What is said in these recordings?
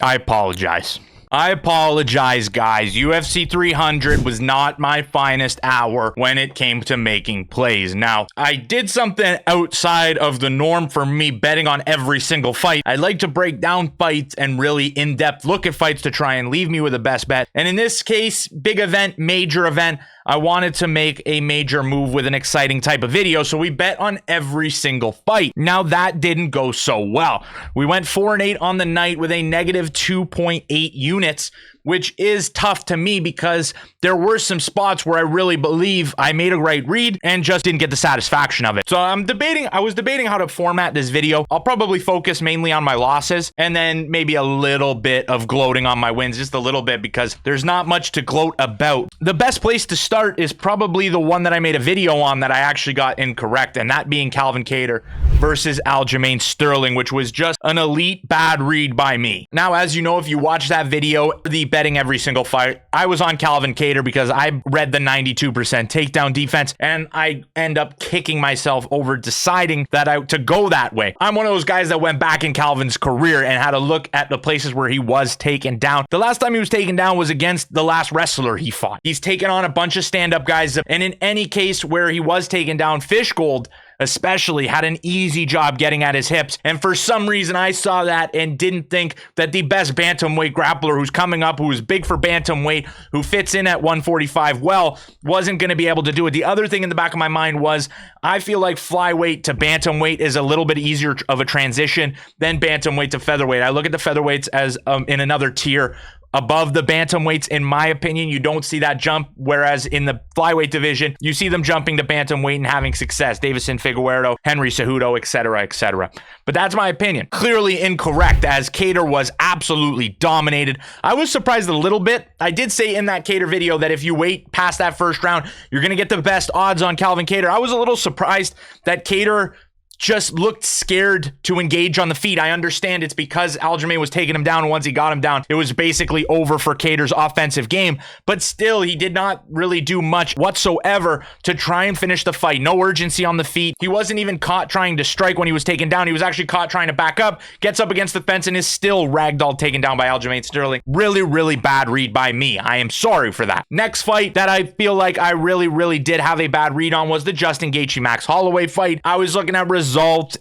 I apologize. I apologize, guys. UFC 300 was not my finest hour when it came to making plays. Now, I did something outside of the norm for me betting on every single fight. I like to break down fights and really in-depth look at fights to try and leave me with the best bet. And in this case, big event, major event, I wanted to make a major move with an exciting type of video, so we bet on every single fight. Now, that didn't go so well. We went 4-8 on the night with a negative 2.8 units, which is tough to me because there were some spots where I really believe I made a right read and just didn't get the satisfaction of it. So I was debating how to format this video. I'll probably focus mainly on my losses and then maybe a little bit of gloating on my wins, just a little bit, because there's not much to gloat about. The best place to start is probably the one that I made a video on that I actually got incorrect, and that being Calvin Kattar versus Aljamain Sterling, which was just an elite bad read by me. Now, as you know, if you watch that video, the betting every single fight, I was on Calvin Kattar because I read the 92% takedown defense, and I end up kicking myself over deciding that to go that way. I'm one of those guys that went back in Calvin's career and had a look at the places where he was taken down. The last time he was taken down was against the last wrestler he fought. He's taken on a bunch of stand-up guys, and in any case where he was taken down, Fishgold especially had an easy job getting at his hips. And for some reason, I saw that and didn't think that the best bantamweight grappler who's coming up, who is big for bantamweight, who fits in at 145 well, wasn't going to be able to do it. The other thing in the back of my mind was, I feel like flyweight to bantamweight is a little bit easier of a transition than bantamweight to featherweight. I look at the featherweights as in another tier above the bantamweights. In my opinion, you don't see that jump, whereas in the flyweight division, you see them jumping to bantamweight and having success. Davison Figueiredo, Henry Cejudo, etc., etc. But that's my opinion. Clearly incorrect, as Kattar was absolutely dominated. I was surprised a little bit. I did say in that Kattar video that if you wait past that first round, you're going to get the best odds on Calvin Kattar. I was a little surprised that Kattar just looked scared to engage on the feet. I understand it's because Aljamain was taking him down, and once he got him down, it was basically over for Kattar's offensive game. But still, he did not really do much whatsoever to try and finish the fight. No urgency on the feet. He wasn't even caught trying to strike when he was taken down. He was actually caught trying to back up, gets up against the fence, and is still ragdoll taken down by Aljamain Sterling. Really, really bad read by me. I am sorry for that. Next fight that I feel like I really did have a bad read on was the Justin Gaethje-Max Holloway fight. I was looking at results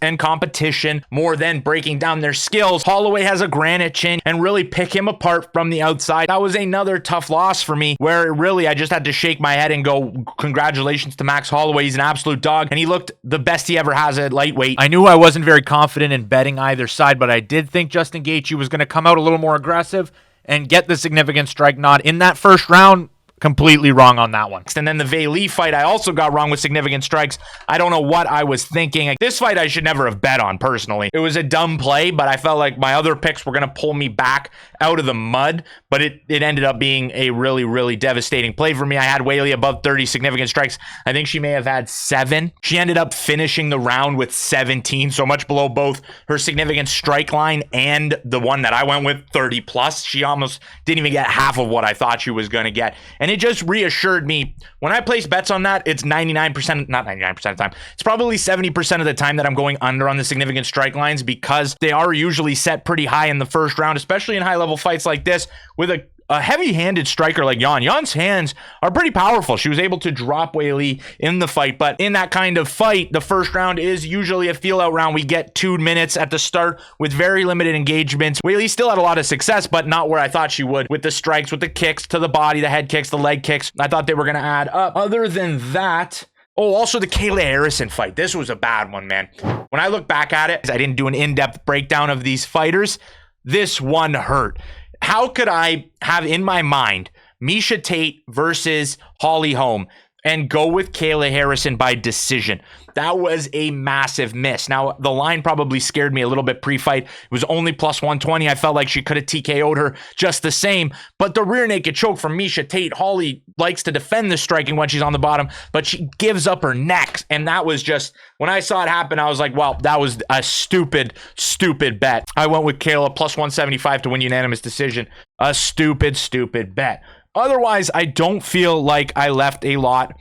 and competition more than breaking down their skills. Holloway has a granite chin, and really pick him apart from the outside. That was another tough loss for me, where really I just had to shake my head and go, congratulations to Max Holloway. He's an absolute dog, and he looked the best he ever has at lightweight. I knew I wasn't very confident in betting either side, but I did think Justin Gaethje was going to come out a little more aggressive and get the significant strike nod in that first round. Completely wrong on that one. And then the Vaili fight, I also got wrong with significant strikes. I don't know what I was thinking. This fight I should never have bet on, personally. It was a dumb play, but I felt like my other picks were going to pull me back out of the mud, but it ended up being a really devastating play for me. I had Weili above 30 significant strikes. I think she may have had 7. She ended up finishing the round with 17, so much below both her significant strike line and the one that I went with, 30 plus. She almost didn't even get half of what I thought she was going to get. And it just reassured me, when I place bets on that, it's 99%, not 99% of the time, it's probably 70% of the time that I'm going under on the significant strike lines, because they are usually set pretty high in the first round, especially in high-level fights like this, with a heavy-handed striker like Yan. Yan's hands are pretty powerful. She was able to drop Weili in the fight, but in that kind of fight, the first round is usually a feel-out round. We get 2 minutes at the start with very limited engagements. Weili still had a lot of success, but not where I thought she would, with the strikes, with the kicks to the body, the head kicks, the leg kicks. I thought they were going to add up. Other than that, oh, also the Kayla Harrison fight. This was a bad one, man. When I look back at it, I didn't do an in-depth breakdown of these fighters. This one hurt. How could I have in my mind Miesha Tate versus Holly Holm and go with Kayla Harrison by decision? That was a massive miss. Now, the line probably scared me a little bit pre-fight. It was only plus 120. I felt like she could have TKO'd her just the same. But the rear naked choke from Miesha Tate, Holly likes to defend the striking when she's on the bottom, but she gives up her neck. And that was just, when I saw it happen, I was like, well, that was a stupid bet. I went with Kayla plus 175 to win unanimous decision. A stupid bet. Otherwise, I don't feel like I left a lot.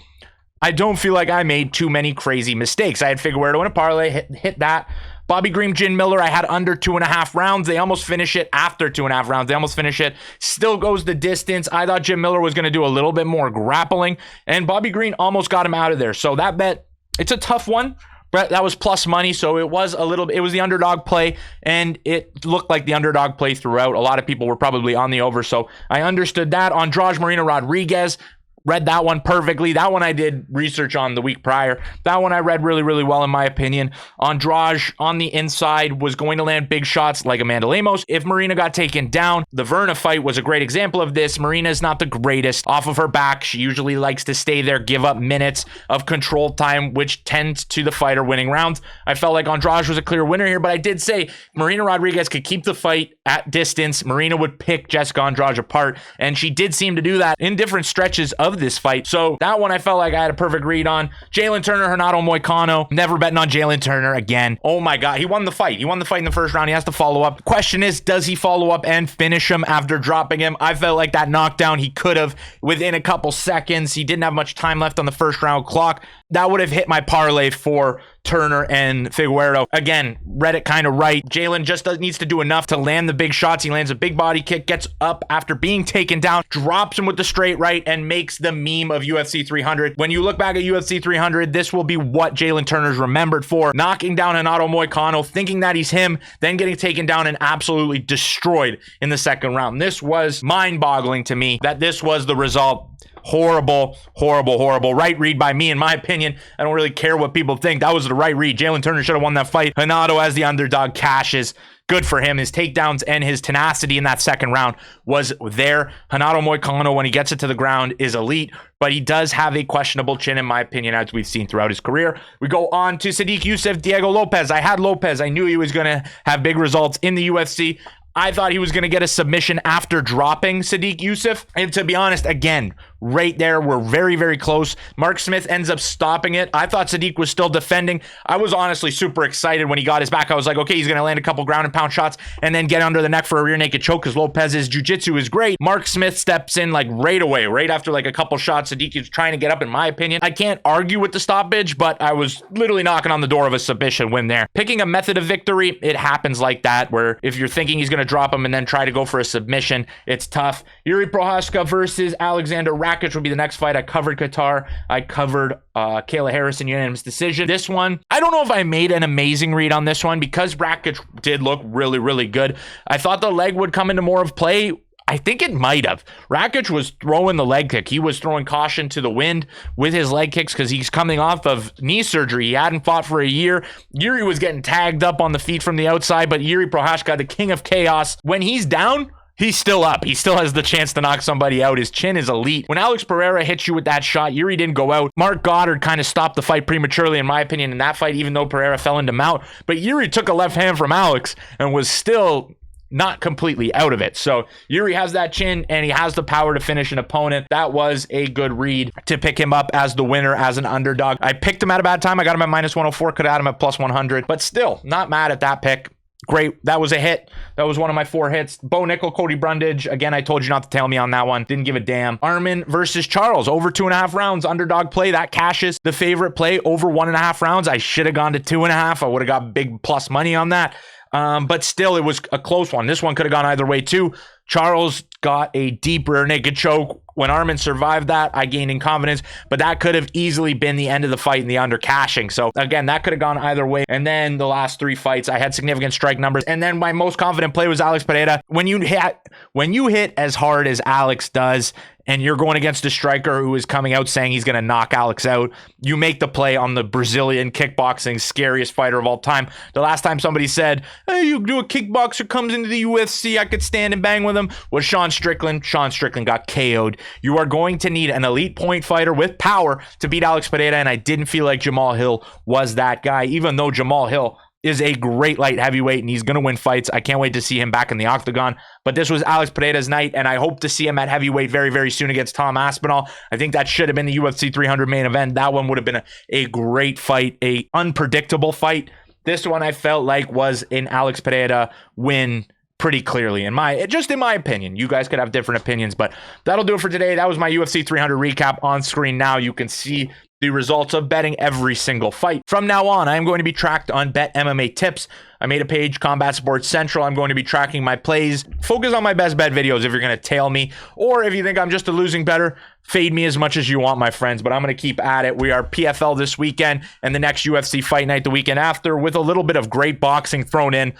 I don't feel like I made too many crazy mistakes. I had Figueiredo in a parlay, hit that. Bobby Green, Jim Miller, I had under 2.5 rounds. They almost finish it after 2.5 rounds. They almost finish it. Still goes the distance. I thought Jim Miller was going to do a little bit more grappling, and Bobby Green almost got him out of there. So that bet, it's a tough one, but that was plus money. So it was the underdog play, and it looked like the underdog play throughout. A lot of people were probably on the over. So I understood that. Andrade Marina Rodriguez, read that one perfectly. That one I did research on the week prior. That one I read really, really well, in my opinion. Andrade on the inside was going to land big shots like Amanda Lemos. If Marina got taken down, the Verna fight was a great example of this. Marina is not the greatest off of her back. She usually likes to stay there, give up minutes of control time, which tends to the fighter winning rounds. I felt like Andrade was a clear winner here, but I did say Marina Rodriguez could keep the fight at distance. Marina would pick Jessica Andrade apart, and she did seem to do that in different stretches of this fight. So that one I felt like I had a perfect read on. Jalen Turner, Renato Moicano, never betting on Jalen Turner again. Oh my God, he won the fight. He won the fight in the first round. He has to follow up. Question is, does he follow up and finish him after dropping him? I felt like that knockdown he could have within a couple seconds. He didn't have much time left on the first round clock. That would have hit my parlay for Turner and Figueiredo. Again, read it kind of right. Jalen just needs to do enough to land the big shots. He lands a big body kick, gets up after being taken down, drops him with the straight right, and makes the meme of UFC 300. When you look back at UFC 300, this will be what Jalen Turner's remembered for. Knocking down Renato Moicano, thinking that he's him, then getting taken down and absolutely destroyed in the second round. This was mind-boggling to me that this was the result. Horrible, horrible, horrible. Right read by me, in my opinion. I don't really care what people think. That was the right read. Jalen Turner should have won that fight. Renato, as the underdog, cashes. Good for him. His takedowns and his tenacity in that second round was there. Renato Moicano, when he gets it to the ground, is elite, but he does have a questionable chin, in my opinion, as we've seen throughout his career. We go on to Sadiq Youssef, Diego Lopez. I had Lopez. I knew he was going to have big results in the UFC. I thought he was going to get a submission after dropping Sadiq Youssef. And to be honest, again, right there, we're very, very close. Mark Smith ends up stopping it. I thought Sadiq was still defending. I was honestly super excited when he got his back. I was like, okay, he's going to land a couple ground and pound shots and then get under the neck for a rear naked choke because Lopez's jiu-jitsu is great. Mark Smith steps in like right away, right after like a couple shots. Sadiq is trying to get up, in my opinion. I can't argue with the stoppage, but I was literally knocking on the door of a submission win there. Picking a method of victory, it happens like that, where if you're thinking he's going to drop him and then try to go for a submission, it's tough. Yuri Prochazka versus Alexander Rakic would be the next fight. I covered Qatar. I covered Kayla Harrison unanimous decision. This one, I don't know if I made an amazing read on this one because Rakic did look really, really good. I thought the leg would come into more of play. I think it might have. Rakic was throwing the leg kick. He was throwing caution to the wind with his leg kicks because he's coming off of knee surgery. He hadn't fought for a year. Yuri was getting tagged up on the feet from the outside, but Yuri Prochazka, the king of chaos, when he's down, he's still up. He still has the chance to knock somebody out. His chin is elite. When Alex Pereira hits you with that shot, Yuri didn't go out. Mark Goddard kind of stopped the fight prematurely, in my opinion, in that fight, even though Pereira fell into mount. But Yuri took a left hand from Alex and was still not completely out of it. So Yuri has that chin and he has the power to finish an opponent. That was a good read to pick him up as the winner, as an underdog. I picked him at a bad time. I got him at minus 104, could have had him at plus 100, but still not mad at that pick. Great. That was a hit. That was one of my 4 hits. Bo Nickel, Cody Brundage. Again, I told you not to tail me on that one. Didn't give a damn. Armin versus Charles. Over 2.5 rounds. Underdog play. That cashes. The favorite play. Over 1.5 rounds. I should have gone to 2.5. I would have got big plus money on that. But still, it was a close one. This one could have gone either way too. Charles got a deep rear naked choke. When Armin survived that, I gained in confidence, but that could have easily been the end of the fight in the under cashing. So again, that could have gone either way. And then the last 3 fights, I had significant strike numbers. And then my most confident play was Alex Pereira. When you hit as hard as Alex does, and you're going against a striker who is coming out saying he's going to knock Alex out, you make the play on the Brazilian kickboxing scariest fighter of all time. The last time somebody said, hey, you do a kickboxer comes into the UFC, I could stand and bang with him, was Sean Strickland. Sean Strickland got KO'd. You are going to need an elite point fighter with power to beat Alex Pereira, and I didn't feel like Jamal Hill was that guy, even though Jamal Hill is a great light heavyweight and he's going to win fights. I can't wait to see him back in the octagon. But this was Alex Pereira's night, and I hope to see him at heavyweight very, very soon against Tom Aspinall. I think that should have been the UFC 300 main event. That one would have been a great fight, a unpredictable fight. This one I felt like was an Alex Pereira win pretty clearly, in my opinion. You guys could have different opinions, but that'll do it for today. That was my UFC 300 recap on screen now. You can see the results of betting every single fight. From now on, I am going to be tracked on Bet MMA Tips. I made a page, Combat Sports Central. I'm going to be tracking my plays. Focus on my best bet videos if you're going to tail me, or if you think I'm just a losing bettor, fade me as much as you want, my friends, but I'm going to keep at it. We are PFL this weekend and the next UFC fight night the weekend after, with a little bit of great boxing thrown in.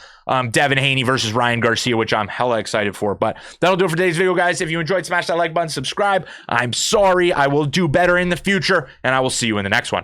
Devin Haney versus Ryan Garcia, which I'm hella excited for. But that'll do it for today's video, guys. If you enjoyed, smash that like button, subscribe. I'm sorry. I will do better in the future, and I will see you in the next one.